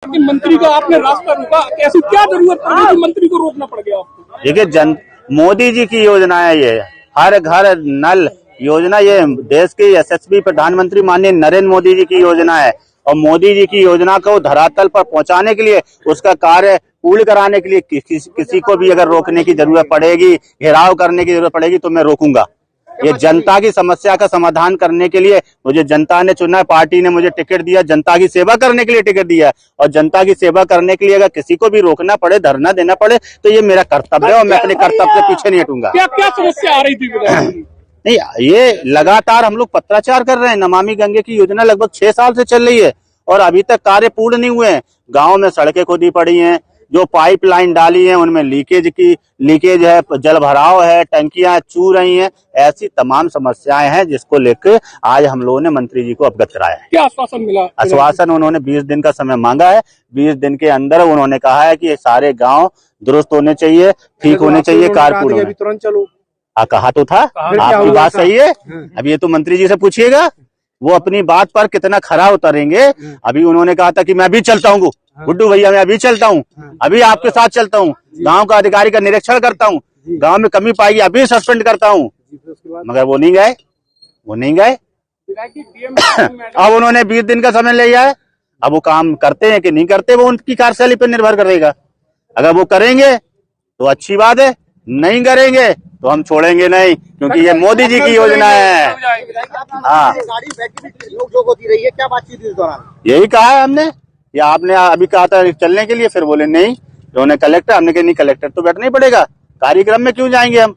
मंत्री का आपने रास्ता रोका, कैसी क्या जरूरत पड़ी कि मंत्री को रोकना पड़ गया आपको? देखिए, मोदी जी की योजना है ये, हर घर नल योजना, ये देश के यशस्वी प्रधानमंत्री माननीय नरेंद्र मोदी जी की योजना है। और मोदी जी की योजना को धरातल पर पहुंचाने के लिए, उसका कार्य पूर्ण कराने के लिए किसी को भी अगर रोकने की जरूरत पड़ेगी, घेराव करने की जरूरत पड़ेगी, तो मैं रोकूंगा। ये जनता की समस्या का समाधान करने के लिए मुझे जनता ने चुना है, पार्टी ने मुझे टिकट दिया, जनता की सेवा करने के लिए टिकट दिया है। और जनता की सेवा करने के लिए अगर किसी को भी रोकना पड़े, धरना देना पड़े, तो ये मेरा कर्तव्य है और मैं अपने कर्तव्य से पीछे नहीं हटूंगा। क्या क्या समस्या आ रही थी? नहीं, ये लगातार हम लोग पत्राचार कर रहे हैं। नमामि गंगे की योजना लगभग 6 साल से चल रही है और अभी तक कार्य पूर्ण नहीं हुए हैं। गाँव में सड़कें खोदी पड़ी हैं, जो पाइपलाइन डाली है उनमें लीकेज है, जल भराव है, टंकियां चू रही हैं, ऐसी तमाम समस्याएं हैं जिसको लेकर आज हम लोगों ने मंत्री जी को अवगत कराया है। क्या आश्वासन मिला? आश्वासन उन्होंने 20 दिन का समय मांगा है। 20 दिन के अंदर उन्होंने कहा है कि सारे गांव दुरुस्त होने चाहिए, ठीक होने चाहिए, कारपूर्ण तुरंत चलो। कहा तो था, आपकी बात सही है। अब ये तो मंत्री जी से पूछिएगा, वो अपनी बात पर कितना खरा उतरेंगे। अभी उन्होंने कहा था कि मैं अभी चलता हूँ गुड्डू भैया, मैं अभी चलता हूँ, अभी आपके साथ चलता हूँ, गांव का अधिकारी का निरीक्षण करता हूँ, गांव में कमी पाई अभी सस्पेंड करता हूँ, मगर वो नहीं गए। अब उन्होंने 20 दिन का समय लिया है। अब वो काम करते हैं कि नहीं करते, वो उनकी कार्यशैली पर निर्भर करेगा। अगर वो करेंगे तो अच्छी बात है, नहीं करेंगे तो हम छोड़ेंगे नहीं, क्योंकि ये मोदी जी की योजना है। हाँ, होती रही है, क्या बातचीत इस दौरान? यही कहा है हमने, या आपने अभी कहा था चलने के लिए, फिर बोले नहीं, उन्होंने कलेक्टर, हमने कहा नहीं कलेक्टर तो बैठना ही पड़ेगा, कार्यक्रम में क्यों जाएंगे हम?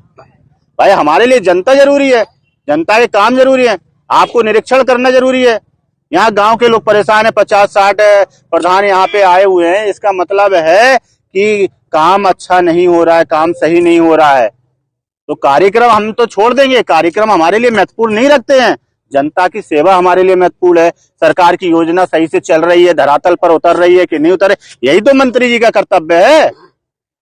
भाई हमारे लिए जनता जरूरी है, जनता के काम जरूरी है, आपको निरीक्षण करना जरूरी है। यहाँ गांव के लोग परेशान है, 50-60 प्रधान यहाँ पे आए हुए हैं, इसका मतलब है कि काम अच्छा नहीं हो रहा है, काम सही नहीं हो रहा है। तो कार्यक्रम हम तो छोड़ देंगे, कार्यक्रम हमारे लिए महत्वपूर्ण नहीं रखते हैं। जनता की सेवा हमारे लिए महत्वपूर्ण है। सरकार की योजना सही से चल रही है, धरातल पर उतर रही है कि नहीं उतर, यही तो मंत्री जी का कर्तव्य है।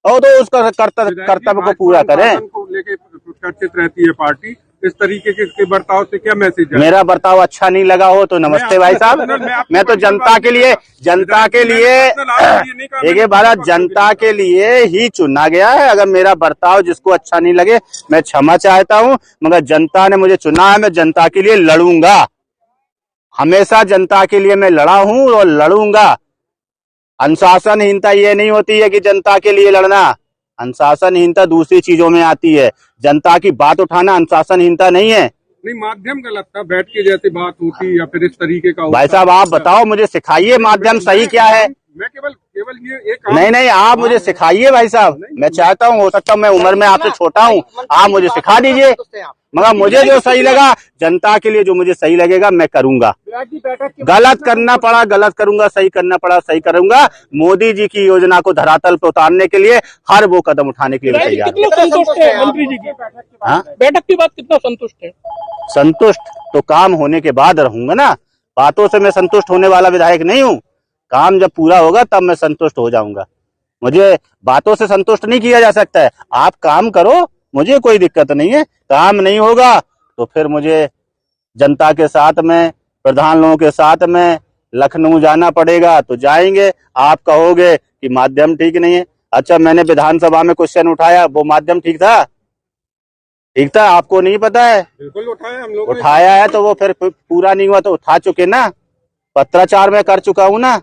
और तो उसका कर्तव्य को पूरा करें। चर्चित रहती है पार्टी, इस तरीके के बर्ताव से क्या मैसेज है? मेरा बर्ताव अच्छा नहीं लगा हो तो नमस्ते भाई साहब, मैं तो जनता के लिए देखिए भारत जनता के लिए ही चुना गया है। अगर मेरा बर्ताव जिसको अच्छा नहीं लगे, मैं क्षमा चाहता हूं, मगर जनता ने मुझे चुना है, मैं जनता के लिए लड़ूंगा। हमेशा जनता के लिए मैं लड़ा हूं और लड़ूंगा। अनुशासनहीनता ये नहीं होती है कि जनता के लिए लड़ना, अनुशासनहीनता दूसरी चीजों में आती है। जनता की बात उठाना अनुशासनहीनता नहीं है। नहीं, माध्यम गलत था, बैठ के जैसे बात होती या फिर इस तरीके का। भाई साहब आप बताओ, मुझे सिखाइए माध्यम सही क्या है। मैं केवल ये एक नहीं, आप मुझे सिखाइए भाई साहब, मैं चाहता हूँ, हो सकता है मैं उम्र में आपसे छोटा हूँ, आप मुझे सिखा दीजिए, मगर मुझे जो सही लगा, जनता के लिए जो मुझे सही लगेगा मैं करूंगा। गलत करना पड़ा गलत करूंगा, सही करना पड़ा सही करूंगा। मोदी जी की योजना को धरातल पर उतारने के लिए हर वो कदम उठाने के लिए तैयार। कितना संतुष्ट है मंत्री जी की बैठक के बाद? कितना संतुष्ट है? संतुष्ट तो काम होने के बाद रहूंगा ना, बातों से मैं संतुष्ट होने वाला विधायक नहीं हूँ। काम जब पूरा होगा तब मैं संतुष्ट हो जाऊंगा। मुझे बातों से संतुष्ट नहीं किया जा सकता है। आप काम करो, मुझे कोई दिक्कत नहीं है। काम नहीं होगा तो फिर मुझे जनता के साथ में, प्रधान लोगों के साथ में लखनऊ जाना पड़ेगा, तो जाएंगे। आप कहोगे कि माध्यम ठीक नहीं है, अच्छा मैंने विधानसभा में क्वेश्चन उठाया, वो माध्यम ठीक था? ठीक था, आपको नहीं पता है? बिल्कुल उठाया हम लोग, उठाया है तो वो फिर पूरा नहीं हुआ तो उठा चुके ना। पत्राचार में कर चुका हूँ ना,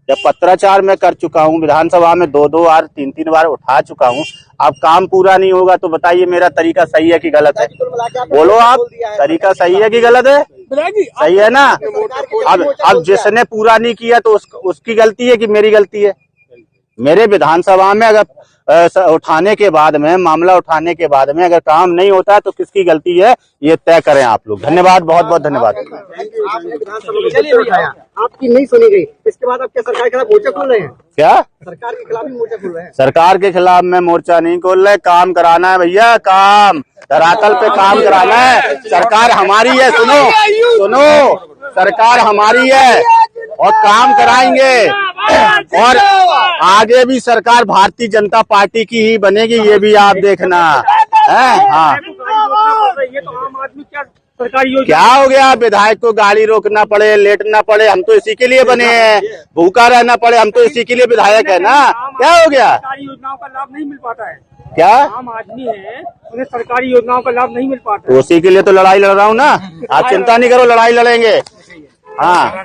जब पत्राचार में कर चुका हूँ, विधानसभा में 2-2 बार 3-3 बार उठा चुका हूँ। अब काम पूरा नहीं होगा तो बताइए मेरा तरीका सही है कि गलत है? बोलो आप, तरीका सही है कि गलत है? सही है ना। अब जिसने पूरा नहीं किया तो उसकी गलती है कि मेरी गलती है? मेरे विधानसभा में अगर उठाने के बाद में, मामला उठाने के बाद में अगर काम नहीं होता है तो किसकी गलती है, ये तय करें आप लोग। धन्यवाद, बहुत बहुत धन्यवाद। आपकी नहीं सुनी गई, इसके बाद आप क्या सरकार के खिलाफ मोर्चा खोल रहे हैं? क्या सरकार के खिलाफ ही मोर्चा खोल रहे हैं? सरकार के खिलाफ मैं मोर्चा नहीं खोल रहे, काम कराना है भैया, काम धरातल पे काम कराना है। सरकार हमारी है, सुनो, सरकार हमारी है और काम कराएंगे। और आगे भी सरकार भारतीय जनता पार्टी की ही बनेगी, ये भी आप देखना है। हाँ, ये तो आम आदमी क्या सरकारी योजना क्या हो गया? विधायक को गाड़ी रोकना पड़े, लेटना पड़े, हम तो इसी के लिए बने हैं। भूखा रहना पड़े, हम तो इसी के लिए विधायक है ना। क्या हो गया? सरकारी योजनाओं का लाभ नहीं मिल पाता है। क्या आम आदमी है, उन्हें सरकारी योजनाओं का लाभ नहीं मिल पाता है। उसी के लिए तो लड़ाई लड़ रहा हूँ ना। आप चिंता नहीं करो, लड़ाई लड़ेंगे। हाँ।